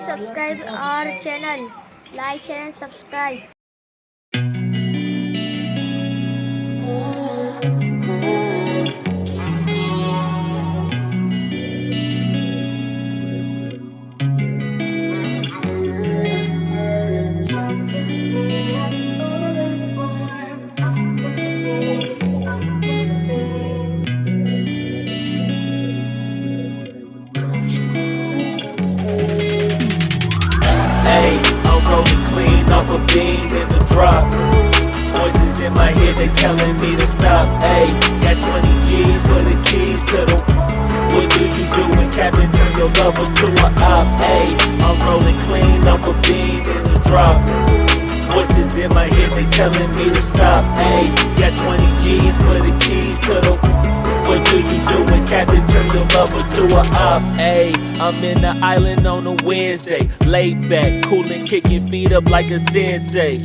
subscribe our channel. Like, share and subscribe. Hey, I'm rolling clean off a beam in the drop. Voices in my head, they telling me to stop. Hey, got 20 G's for the keys to the. What do you do when Captain turn your lover to a op? Hey, I'm rolling clean off a beam in the drop. Voices in my head, they telling me to stop. Hey, got 20 G's for the keys to the. What do you do when Captain turn your lover to a op? Ayy, I'm in the island on a Wednesday, laid back, coolin', kicking feet up like a sensei.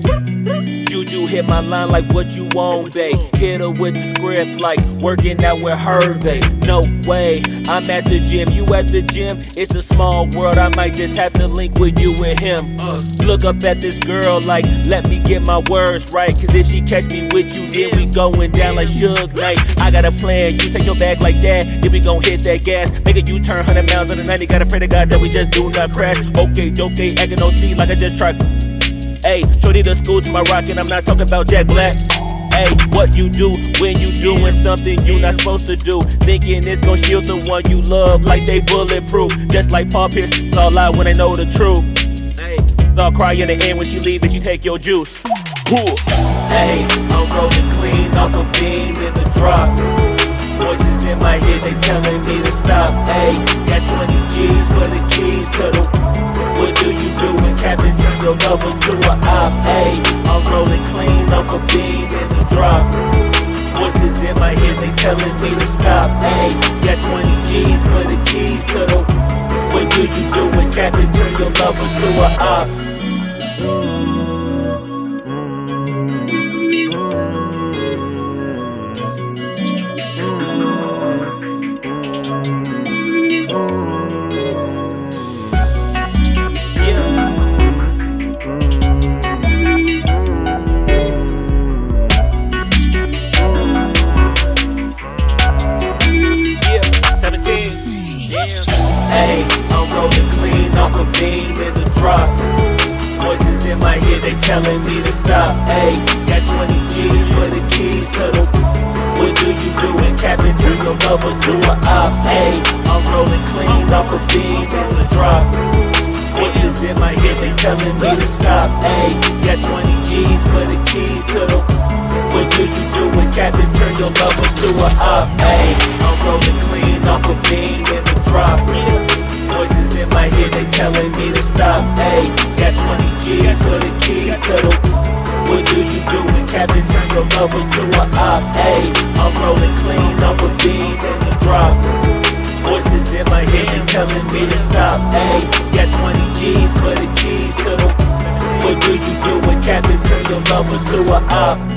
Juju hit my line like what you want, babe. Hit her with the script like working out with Hervey. No way, I'm at the gym, you at the gym. It's a small world, I might just have to link with you and him. Look up at this girl like, let me get my words right. Cause if she catch me with you, then we going down like Suge Knight. I got a plan, you take your bag like that, then we gon' hit that gas. Make a U-turn 100 miles on the 90, gotta pray to God that we just do not crash. Okay, acting no C like I just tried. Ayy, shorty the school to my rock and I'm not talking about Jack Black. Ayy, what you do when you doing something you not supposed to do? Thinking it's gon' shield the one you love like they bulletproof. Just like Paul Pierce, all lie when they know the truth. Ayy, I'll cry in the end when she leave and she take your juice. Ayy, I'm rolling clean off a beam in the drop. Voices in my head, they telling me to stop. Ayy, got 20 G's for the keys to the. What do you do when Captain turn your lover to a op? Ayy, I'm rolling clean off a beam in the drop. Voices in my head, they telling me to stop. Ayy, got 20 G's for the keys to the. What do you do when Captain turn your lover to a op? Ayy, I'm rolling clean off a beam in the drop. Voices in my head, they telling me to stop. Ayy, got 20 G's for the keys to the. What do you do when Captain turn your lover to a op? Ayy, I'm rolling clean off a beam in the drop. Voices in my head, they telling me to stop. Ayy, got 20 G's for the keys to the. What do you do when Captain turn your lover to a op? Ayy, I'm rolling clean off a beam in the drop. Voices in my head, they telling me to stop. Ayy, got 20 G's for the keys to the. What do you do when Captain turn your lover to a op? Ayy, I'm rolling clean off a beam in the drop. Voices in my head, they telling me to stop. Ayy, got 20 G's for the keys to the. What do you do when Captain turn your lover to a op?